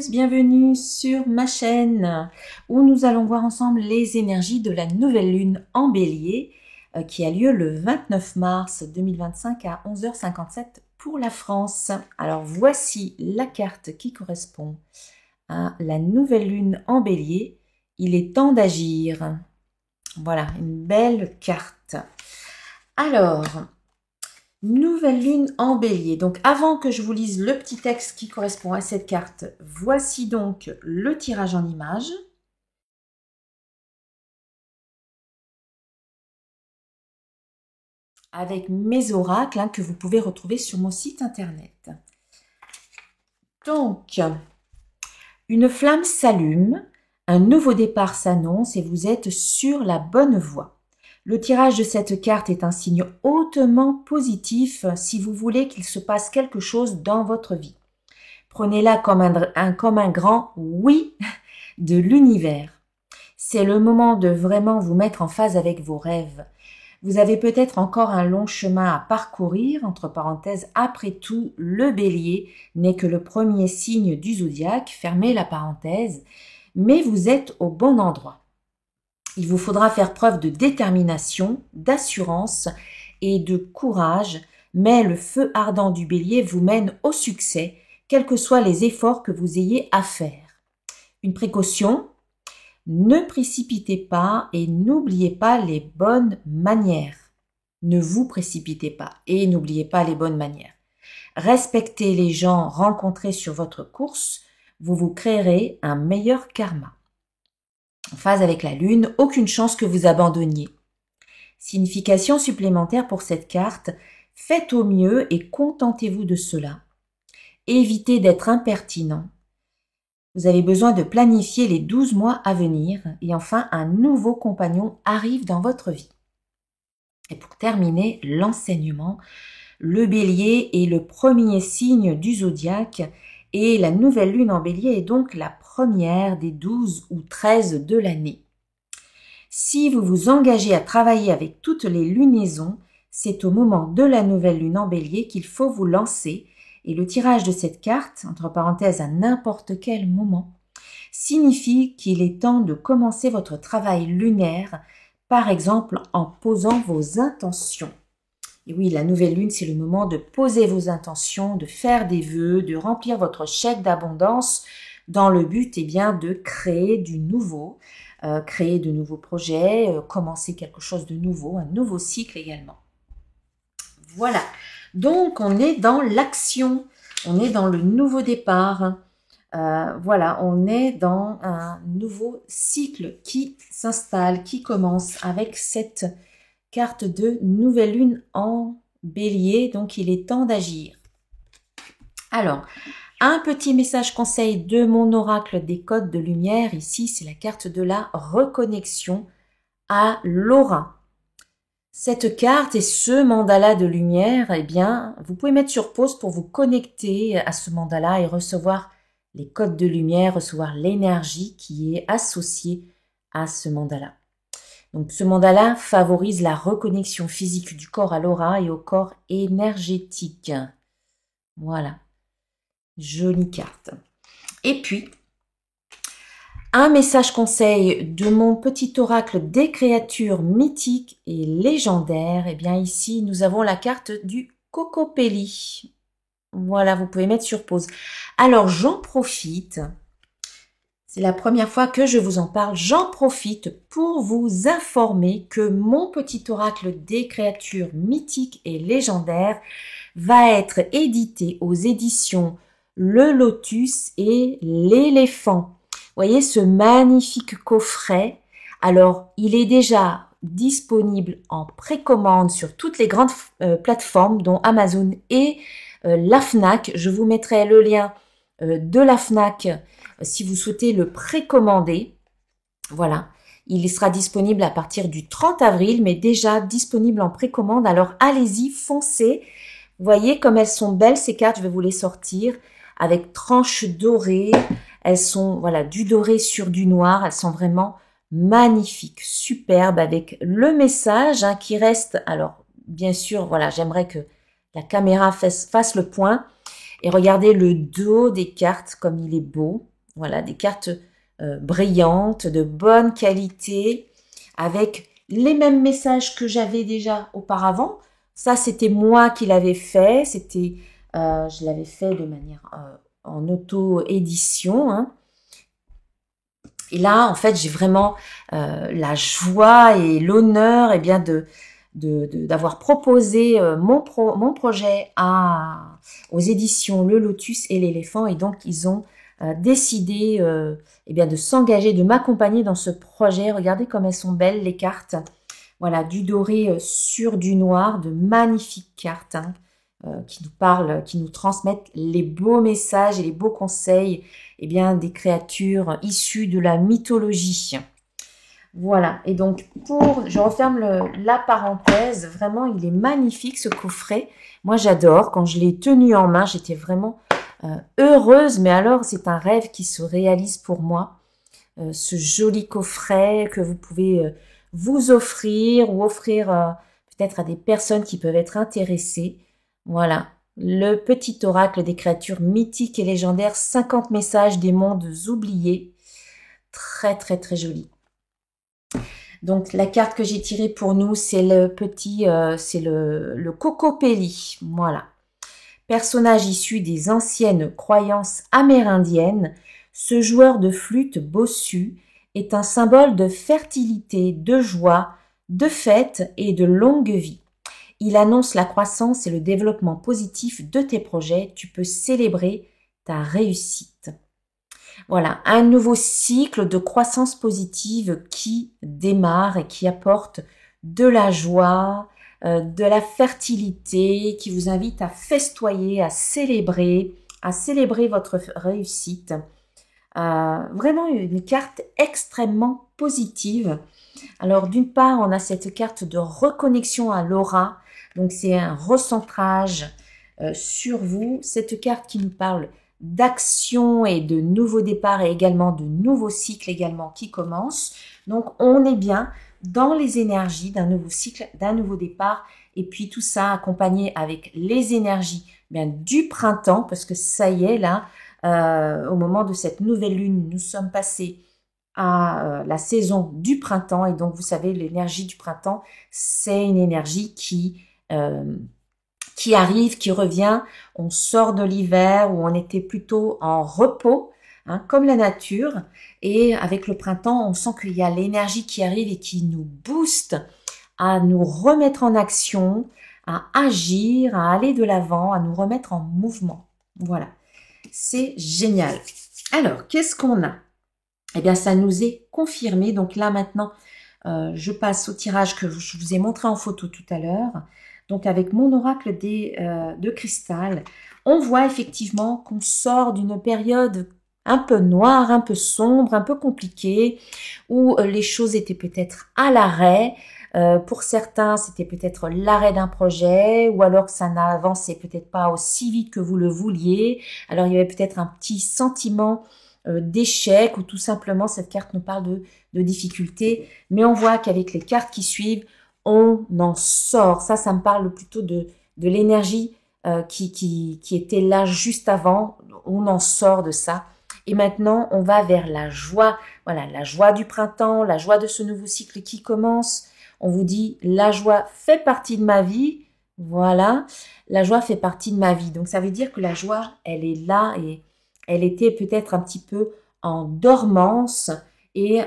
tous, bienvenue sur ma chaîne où nous allons voir ensemble les énergies de la nouvelle lune en bélier qui a lieu le 29 mars 2025 à 11h57 pour la France. Alors voici la carte qui correspond à la nouvelle lune en bélier. Il est temps d'agir. Voilà, une belle carte. Alors, nouvelle lune en bélier. Donc avant que je vous lise le petit texte qui correspond à cette carte, voici donc le tirage en images. Avec mes oracles que vous pouvez retrouver sur mon site internet. Donc, une flamme s'allume, un nouveau départ s'annonce et vous êtes sur la bonne voie. Le tirage de cette carte est un signe hautement positif si vous voulez qu'il se passe quelque chose dans votre vie. Prenez-la comme un grand oui de l'univers. C'est le moment de vraiment vous mettre en phase avec vos rêves. Vous avez peut-être encore un long chemin à parcourir, entre parenthèses, après tout, le bélier n'est que le premier signe du zodiaque, fermez la parenthèse, mais vous êtes au bon endroit. Il vous faudra faire preuve de détermination, d'assurance et de courage, mais le feu ardent du bélier vous mène au succès, quels que soient les efforts que vous ayez à faire. Une précaution, ne précipitez pas et n'oubliez pas les bonnes manières. Ne vous précipitez pas et n'oubliez pas les bonnes manières. Respectez les gens rencontrés sur votre course, vous vous créerez un meilleur karma. En phase avec la lune, aucune chance que vous abandonniez. Signification supplémentaire pour cette carte, faites au mieux et contentez-vous de cela. Évitez d'être impertinent. Vous avez besoin de planifier les 12 mois à venir et enfin un nouveau compagnon arrive dans votre vie. Et pour terminer, l'enseignement, le bélier est le premier signe du zodiaque et la nouvelle lune en bélier est donc la première des 12 ou 13 de l'année. Si vous vous engagez à travailler avec toutes les lunaisons, c'est au moment de la nouvelle lune en bélier qu'il faut vous lancer et le tirage de cette carte, entre parenthèses à n'importe quel moment, signifie qu'il est temps de commencer votre travail lunaire, par exemple en posant vos intentions. Et oui, la nouvelle lune, c'est le moment de poser vos intentions, de faire des vœux, de remplir votre chèque d'abondance dans le but de créer du nouveau, créer de nouveaux projets, commencer quelque chose de nouveau, un nouveau cycle également. Voilà, donc on est dans l'action, on est dans le nouveau départ, voilà, on est dans un nouveau cycle qui s'installe, qui commence avec cette carte de nouvelle lune en bélier, donc il est temps d'agir. Alors, un petit message conseil de mon oracle des codes de lumière, ici c'est la carte de la reconnexion à l'aura. Cette carte et ce mandala de lumière, eh bien, vous pouvez mettre sur pause pour vous connecter à ce mandala et recevoir les codes de lumière, recevoir l'énergie qui est associée à ce mandala. Donc, ce mandala favorise la reconnexion physique du corps à l'aura et au corps énergétique. Voilà. Jolie carte. Et puis, un message conseil de mon petit oracle des créatures mythiques et légendaires. Eh bien, ici, nous avons la carte du Cocopelli. Voilà, vous pouvez mettre sur pause. Alors, j'en profite. C'est la première fois que je vous en parle. J'en profite pour vous informer que mon petit oracle des créatures mythiques et légendaires va être édité aux éditions Le Lotus et l'Éléphant. Vous voyez ce magnifique coffret. Alors, il est déjà disponible en précommande sur toutes les grandes plateformes, dont Amazon et la Fnac. Je vous mettrai le lien de la Fnac si vous souhaitez le précommander. Voilà, il sera disponible à partir du 30 avril, mais déjà disponible en précommande. Alors, allez-y, foncez. Vous voyez comme elles sont belles ces cartes, je vais vous les sortir avec tranches dorées. Elles sont voilà du doré sur du noir, elles sont vraiment magnifiques, superbes avec le message qui reste. Alors bien sûr, voilà, j'aimerais que la caméra fasse le point et regardez le dos des cartes comme il est beau. Voilà, des cartes brillantes, de bonne qualité, avec les mêmes messages que j'avais déjà auparavant. Ça, c'était moi qui l'avais fait. Je l'avais fait de manière en auto-édition. Hein. Et là, en fait, j'ai vraiment la joie et l'honneur, bien, d'avoir proposé mon projet aux éditions Le Lotus et l'Éléphant. Et donc, ils ont décidé bien, de s'engager, de m'accompagner dans ce projet. Regardez comme elles sont belles, les cartes. Voilà, du doré sur du noir, de magnifiques cartes hein, qui nous parlent, qui nous transmettent les beaux messages et les beaux conseils bien, des créatures issues de la mythologie. Voilà, et donc je referme la parenthèse, vraiment il est magnifique ce coffret, moi j'adore, quand je l'ai tenu en main j'étais vraiment heureuse, mais alors c'est un rêve qui se réalise pour moi, ce joli coffret que vous pouvez vous offrir ou offrir peut-être à des personnes qui peuvent être intéressées, voilà, le petit oracle des créatures mythiques et légendaires, 50 messages des mondes oubliés, très très très joli. Donc la carte que j'ai tirée pour nous, c'est c'est le Cocopelli, voilà. Personnage issu des anciennes croyances amérindiennes, ce joueur de flûte bossu est un symbole de fertilité, de joie, de fête et de longue vie. Il annonce la croissance et le développement positif de tes projets. Tu peux célébrer ta réussite. Voilà, un nouveau cycle de croissance positive qui démarre et qui apporte de la joie, de la fertilité, qui vous invite à festoyer, à célébrer votre réussite. Vraiment une carte extrêmement positive. Alors d'une part, on a cette carte de reconnexion à l'aura, donc c'est un recentrage sur vous. Cette carte qui nous parle d'action et de nouveaux départs et également de nouveaux cycles également qui commencent. Donc on est bien dans les énergies d'un nouveau cycle, d'un nouveau départ et puis tout ça accompagné avec les énergies bien du printemps parce que ça y est là, au moment de cette nouvelle lune, nous sommes passés à la saison du printemps et donc vous savez l'énergie du printemps c'est une énergie qui arrive, qui revient, on sort de l'hiver où on était plutôt en repos, hein, comme la nature, et avec le printemps, on sent qu'il y a l'énergie qui arrive et qui nous booste à nous remettre en action, à agir, à aller de l'avant, à nous remettre en mouvement. Voilà, c'est génial. Alors, qu'est-ce qu'on a? Eh bien, ça nous est confirmé. Donc là, maintenant, je passe au tirage que je vous ai montré en photo tout à l'heure. Donc avec mon oracle de cristal, on voit effectivement qu'on sort d'une période un peu noire, un peu sombre, un peu compliquée, où les choses étaient peut-être à l'arrêt. Pour certains, c'était peut-être l'arrêt d'un projet, ou alors que ça n'avançait peut-être pas aussi vite que vous le vouliez. Alors il y avait peut-être un petit sentiment d'échec, ou tout simplement cette carte nous parle de difficultés. Mais on voit qu'avec les cartes qui suivent, on en sort. Ça me parle plutôt de l'énergie qui était là juste avant. On en sort de ça. Et maintenant, on va vers la joie. Voilà, la joie du printemps, la joie de ce nouveau cycle qui commence. On vous dit, la joie fait partie de ma vie. Voilà, la joie fait partie de ma vie. Donc, ça veut dire que la joie, elle est là et elle était peut-être un petit peu en dormance et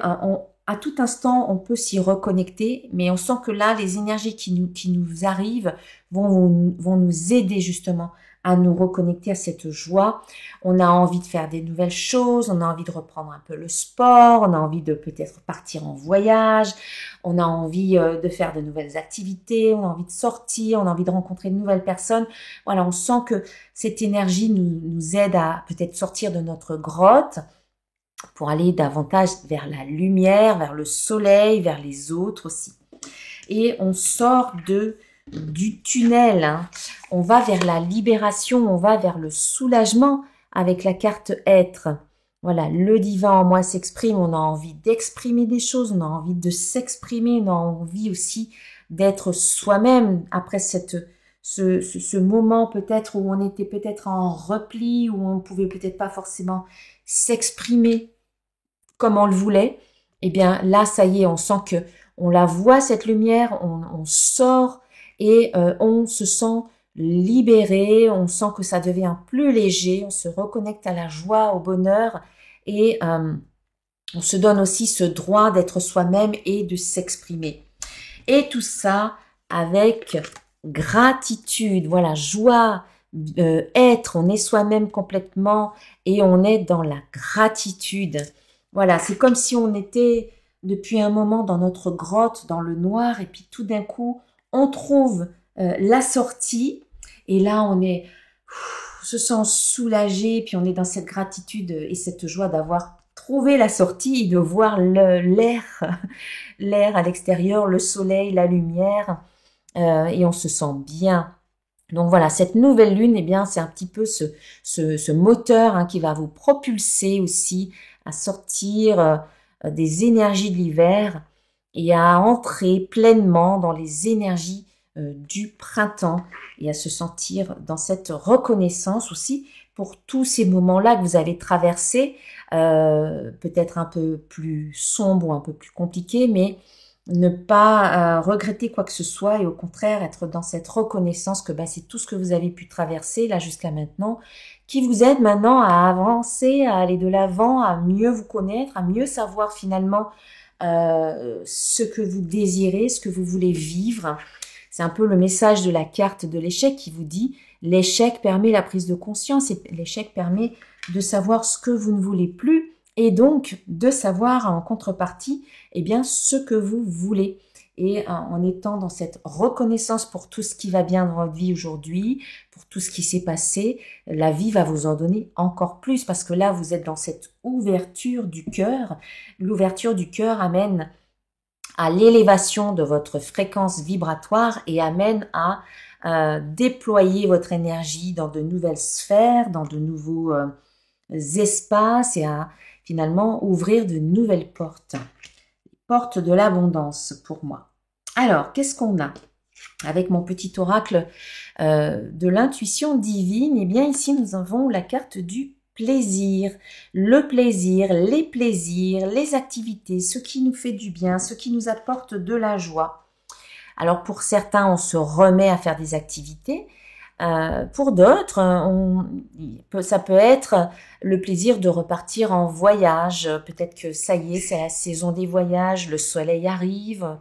à tout instant, on peut s'y reconnecter, mais on sent que là, les énergies qui nous arrivent vont nous aider justement à nous reconnecter à cette joie. On a envie de faire des nouvelles choses, on a envie de reprendre un peu le sport, on a envie de peut-être partir en voyage, on a envie de faire de nouvelles activités, on a envie de sortir, on a envie de rencontrer de nouvelles personnes. Voilà, on sent que cette énergie nous aide à peut-être sortir de notre grotte, pour aller davantage vers la lumière, vers le soleil, vers les autres aussi. Et on sort du tunnel, hein. On va vers la libération, on va vers le soulagement avec la carte être. Voilà, le divin en moi s'exprime, on a envie d'exprimer des choses, on a envie de s'exprimer, on a envie aussi d'être soi-même après ce moment peut-être où on était peut-être en repli, où on pouvait peut-être pas forcément s'exprimer comme on le voulait, eh bien là, ça y est, on sent que on la voit cette lumière, on sort et on se sent libéré, on sent que ça devient plus léger, on se reconnecte à la joie, au bonheur et on se donne aussi ce droit d'être soi-même et de s'exprimer. Et tout ça avec gratitude, voilà, joie, être, on est soi-même complètement et on est dans la gratitude. Voilà, c'est comme si on était depuis un moment dans notre grotte, dans le noir, et puis tout d'un coup, on trouve la sortie, et là, on se sent soulagé, puis on est dans cette gratitude et cette joie d'avoir trouvé la sortie, de voir l'air à l'extérieur, le soleil, la lumière, et on se sent bien. Donc voilà, cette nouvelle lune, eh bien, c'est un petit peu ce moteur qui va vous propulser aussi à sortir des énergies de l'hiver et à entrer pleinement dans les énergies du printemps et à se sentir dans cette reconnaissance aussi pour tous ces moments-là que vous avez traversés, peut-être un peu plus sombres ou un peu plus compliqués, mais ne pas regretter quoi que ce soit et au contraire être dans cette reconnaissance que c'est tout ce que vous avez pu traverser là jusqu'à maintenant qui vous aide maintenant à avancer, à aller de l'avant, à mieux vous connaître, à mieux savoir finalement ce que vous désirez, ce que vous voulez vivre. C'est un peu le message de la carte de l'échec qui vous dit l'échec permet la prise de conscience et l'échec permet de savoir ce que vous ne voulez plus et donc de savoir en contrepartie ce que vous voulez. Et en étant dans cette reconnaissance pour tout ce qui va bien dans votre vie aujourd'hui, pour tout ce qui s'est passé, la vie va vous en donner encore plus parce que là, vous êtes dans cette ouverture du cœur. L'ouverture du cœur amène à l'élévation de votre fréquence vibratoire et amène à déployer votre énergie dans de nouvelles sphères, dans de nouveaux espaces et à finalement ouvrir de nouvelles portes. Porte de l'abondance pour moi. Alors, qu'est-ce qu'on a? Avec mon petit oracle de l'intuition divine, eh bien ici nous avons la carte du plaisir, le plaisir, les activités, ce qui nous fait du bien, ce qui nous apporte de la joie. Alors pour certains, on se remet à faire des activités. Pour d'autres, ça peut être le plaisir de repartir en voyage. Peut-être que ça y est, c'est la saison des voyages, le soleil arrive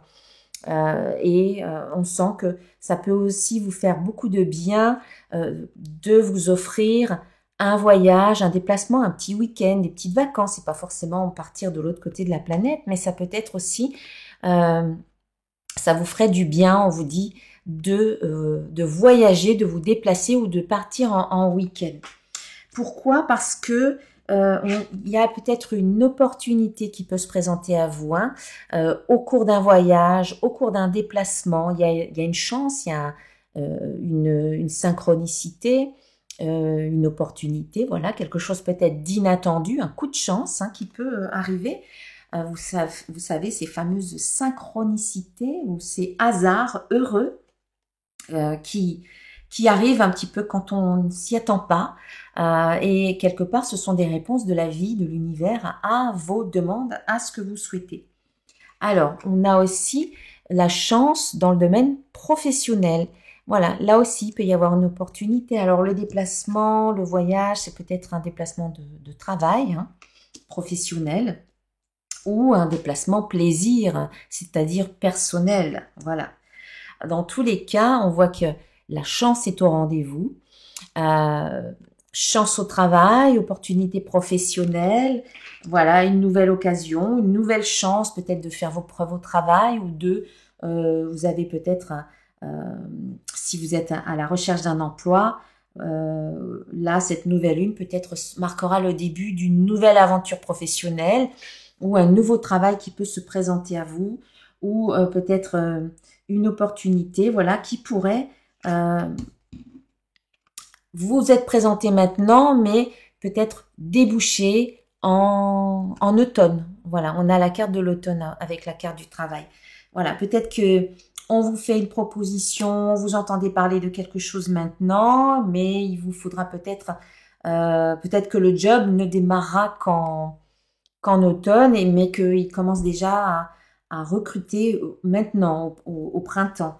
et on sent que ça peut aussi vous faire beaucoup de bien de vous offrir un voyage, un déplacement, un petit week-end, des petites vacances. C'est pas forcément partir de l'autre côté de la planète, mais ça peut être aussi, ça vous ferait du bien, on vous dit, de voyager, de vous déplacer ou de partir en week-end. Pourquoi? Parce que il y a peut-être une opportunité qui peut se présenter à vous au cours d'un voyage, au cours d'un déplacement. Il y a une chance, il y a une synchronicité, une opportunité, voilà, quelque chose peut-être d'inattendu, un coup de chance qui peut arriver. Vous savez, ces fameuses synchronicités ou ces hasards heureux qui arrivent un petit peu quand on ne s'y attend pas. Et quelque part, ce sont des réponses de la vie, de l'univers à vos demandes, à ce que vous souhaitez. Alors, on a aussi la chance dans le domaine professionnel. Voilà, là aussi, il peut y avoir une opportunité. Alors, le déplacement, le voyage, c'est peut-être un déplacement de travail professionnel ou un déplacement plaisir, c'est-à-dire personnel. Voilà. Dans tous les cas, on voit que la chance est au rendez-vous. Chance au travail, opportunité professionnelle, voilà, une nouvelle occasion, une nouvelle chance peut-être de faire vos preuves au travail ou vous avez peut-être, si vous êtes à la recherche d'un emploi, là, cette nouvelle lune peut-être marquera le début d'une nouvelle aventure professionnelle ou un nouveau travail qui peut se présenter à vous ou peut-être une opportunité, voilà, qui pourrait vous être présenté maintenant, mais peut-être déboucher en automne. Voilà, on a la carte de l'automne avec la carte du travail. Voilà, peut-être que on vous fait une proposition, vous entendez parler de quelque chose maintenant, mais il vous faudra peut-être que le job ne démarrera qu'en automne, mais qu'il commence déjà à recruter maintenant, au printemps.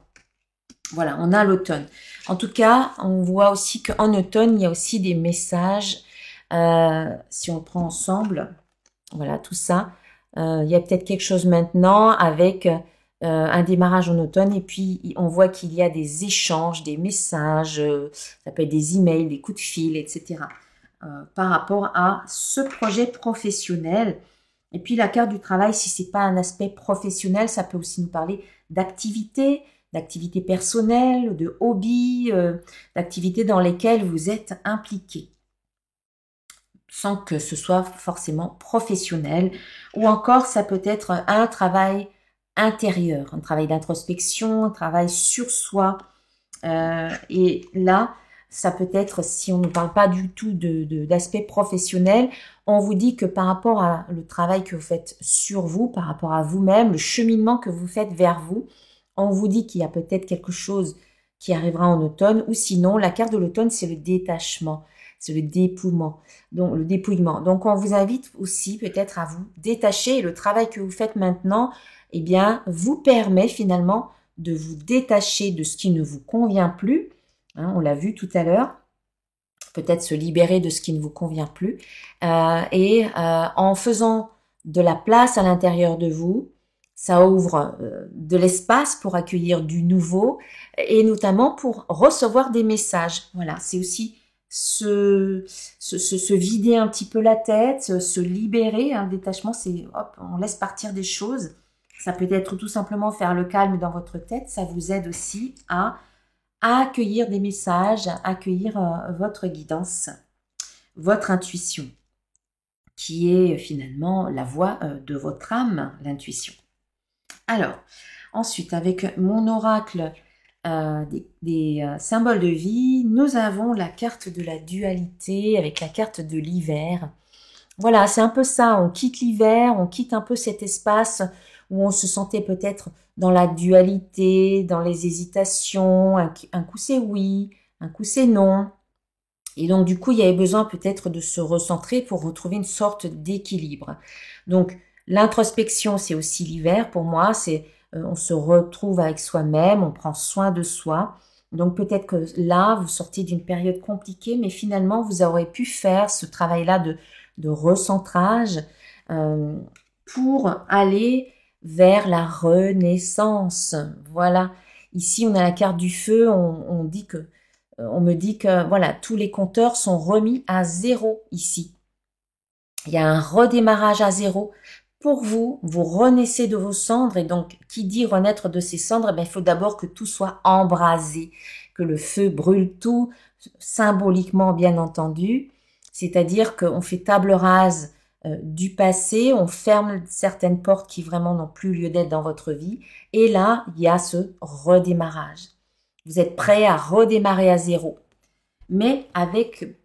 Voilà, on a l'automne. En tout cas, on voit aussi qu'en automne, il y a aussi des messages. Si on le prend ensemble, voilà, tout ça. Il y a peut-être quelque chose maintenant avec un démarrage en automne et puis on voit qu'il y a des échanges, des messages, ça peut être des emails, des coups de fil, etc. Par rapport à ce projet professionnel. Et puis la carte du travail, si c'est pas un aspect professionnel, ça peut aussi nous parler d'activités personnelles, de hobbies, d'activités dans lesquelles vous êtes impliqué, sans que ce soit forcément professionnel. Ou encore, ça peut être un travail intérieur, un travail d'introspection, un travail sur soi. Et là, ça peut être, si on ne parle pas du tout d'aspect professionnel, on vous dit que par rapport à le travail que vous faites sur vous, par rapport à vous-même, le cheminement que vous faites vers vous, on vous dit qu'il y a peut-être quelque chose qui arrivera en automne, ou sinon, la carte de l'automne, c'est le détachement, c'est le dépouillement. Donc, le dépouillement. Donc, on vous invite aussi peut-être à vous détacher. Et le travail que vous faites maintenant, eh bien, vous permet finalement de vous détacher de ce qui ne vous convient plus. Hein, on l'a vu tout à l'heure. Peut-être se libérer de ce qui ne vous convient plus. En faisant de la place à l'intérieur de vous, ça ouvre de l'espace pour accueillir du nouveau et notamment pour recevoir des messages. Voilà, c'est aussi se vider un petit peu la tête, se libérer. Un détachement, c'est hop, on laisse partir des choses. Ça peut être tout simplement faire le calme dans votre tête. Ça vous aide aussi à accueillir des messages, à accueillir votre guidance, votre intuition, qui est finalement la voix de votre âme, l'intuition. Alors, ensuite, avec mon oracle des symboles de vie, nous avons la carte de la dualité avec la carte de l'hiver. Voilà, c'est un peu ça, on quitte l'hiver, on quitte un peu cet espace où on se sentait peut-être dans la dualité, dans les hésitations, un coup c'est oui, un coup c'est non. Et donc du coup, il y avait besoin peut-être de se recentrer pour retrouver une sorte d'équilibre. Donc l'introspection, c'est aussi l'hiver pour moi, c'est on se retrouve avec soi-même, on prend soin de soi. Donc peut-être que là, vous sortez d'une période compliquée, mais finalement, vous aurez pu faire ce travail-là de recentrage pour aller vers la renaissance. Voilà. Ici, on a la carte du feu. On me dit que voilà, tous les compteurs sont remis à zéro ici. Il y a un redémarrage à zéro. Pour vous, vous renaissez de vos cendres. Et donc, qui dit renaître de ses cendres, il faut d'abord que tout soit embrasé, que le feu brûle tout, symboliquement bien entendu. C'est-à-dire qu'on fait table rase du passé, on ferme certaines portes qui vraiment n'ont plus lieu d'être dans votre vie. Et là, il y a ce redémarrage. Vous êtes prêt à redémarrer à zéro, mais avec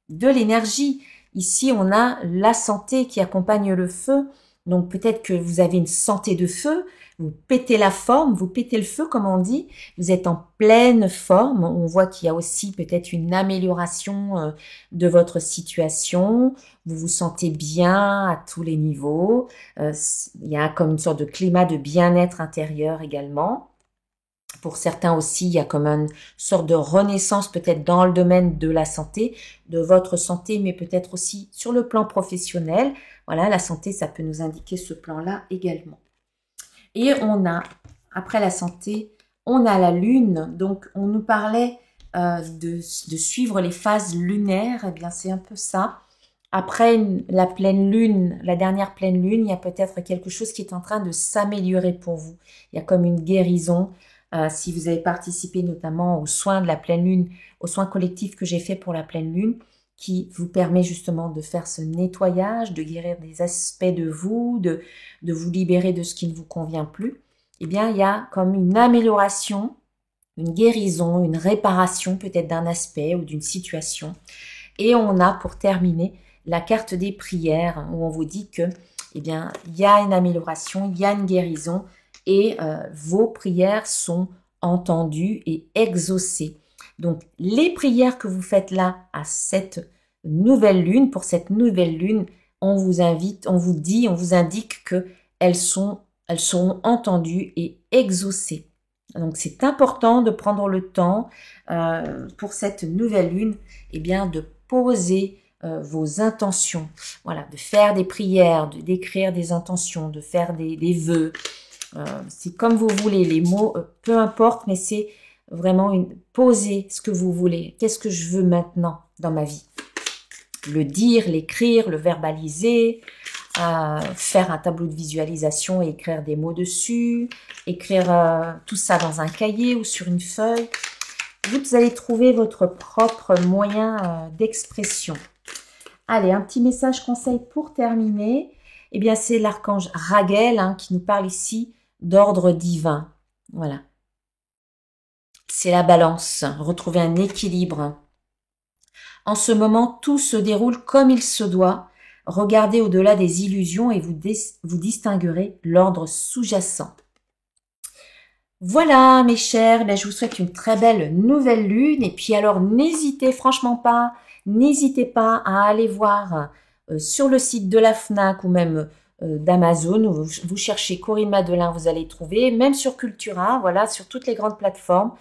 de l'énergie. Ici, on a la santé qui accompagne le feu. Donc peut-être que vous avez une santé de feu, vous pétez la forme, vous pétez le feu comme on dit, vous êtes en pleine forme. On voit qu'il y a aussi peut-être une amélioration de votre situation, vous vous sentez bien à tous les niveaux, il y a comme une sorte de climat de bien-être intérieur également. Pour certains aussi, il y a comme une sorte de renaissance peut-être dans le domaine de la santé, de votre santé, mais peut-être aussi sur le plan professionnel. Voilà, la santé, ça peut nous indiquer ce plan-là également. Et on a, après la santé, on a la lune. Donc, on nous parlait de suivre les phases lunaires. Eh bien, c'est un peu ça. Après la pleine lune, la dernière pleine lune, il y a peut-être quelque chose qui est en train de s'améliorer pour vous. Il y a comme une guérison. Si vous avez participé notamment aux soins de la pleine lune, aux soins collectifs que j'ai fait pour la pleine lune, qui vous permet justement de faire ce nettoyage, de guérir des aspects de vous, de vous libérer de ce qui ne vous convient plus, eh bien, il y a comme une amélioration, une guérison, une réparation peut-être d'un aspect ou d'une situation. Et on a, pour terminer, la carte des prières, où on vous dit que, eh bien, il y a une amélioration, il y a une guérison, et vos prières sont entendues et exaucées. Donc, les prières que vous faites là à cette nouvelle lune, pour cette nouvelle lune, on vous invite, on vous dit, on vous indique que elles seront entendues et exaucées. Donc, c'est important de prendre le temps pour cette nouvelle lune, eh bien, de poser vos intentions, voilà, de faire des prières, d'écrire des intentions, de faire des vœux. C'est comme vous voulez, les mots, peu importe, mais c'est vraiment poser ce que vous voulez. Qu'est-ce que je veux maintenant dans ma vie? Le dire, l'écrire, le verbaliser, faire un tableau de visualisation et écrire des mots dessus, écrire tout ça dans un cahier ou sur une feuille. Vous allez trouver votre propre moyen d'expression. Allez, un petit message conseil pour terminer. Eh bien, c'est l'archange Raguel qui nous parle ici d'ordre divin. Voilà. C'est la balance, retrouver un équilibre. En ce moment, tout se déroule comme il se doit. Regardez au-delà des illusions et vous distinguerez l'ordre sous-jacent. Voilà mes chers, je vous souhaite une très belle nouvelle lune. Et puis alors, n'hésitez pas à aller voir sur le site de la FNAC ou même d'Amazon. Vous cherchez Corinne Madelin, vous allez trouver. Même sur Cultura, voilà, sur toutes les grandes plateformes.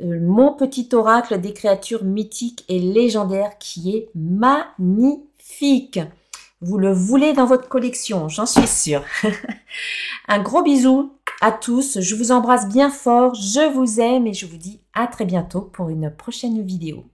Mon petit oracle des créatures mythiques et légendaires qui est magnifique. Vous le voulez dans votre collection, j'en suis sûre. Un gros bisou à tous, je vous embrasse bien fort, je vous aime et je vous dis à très bientôt pour une prochaine vidéo.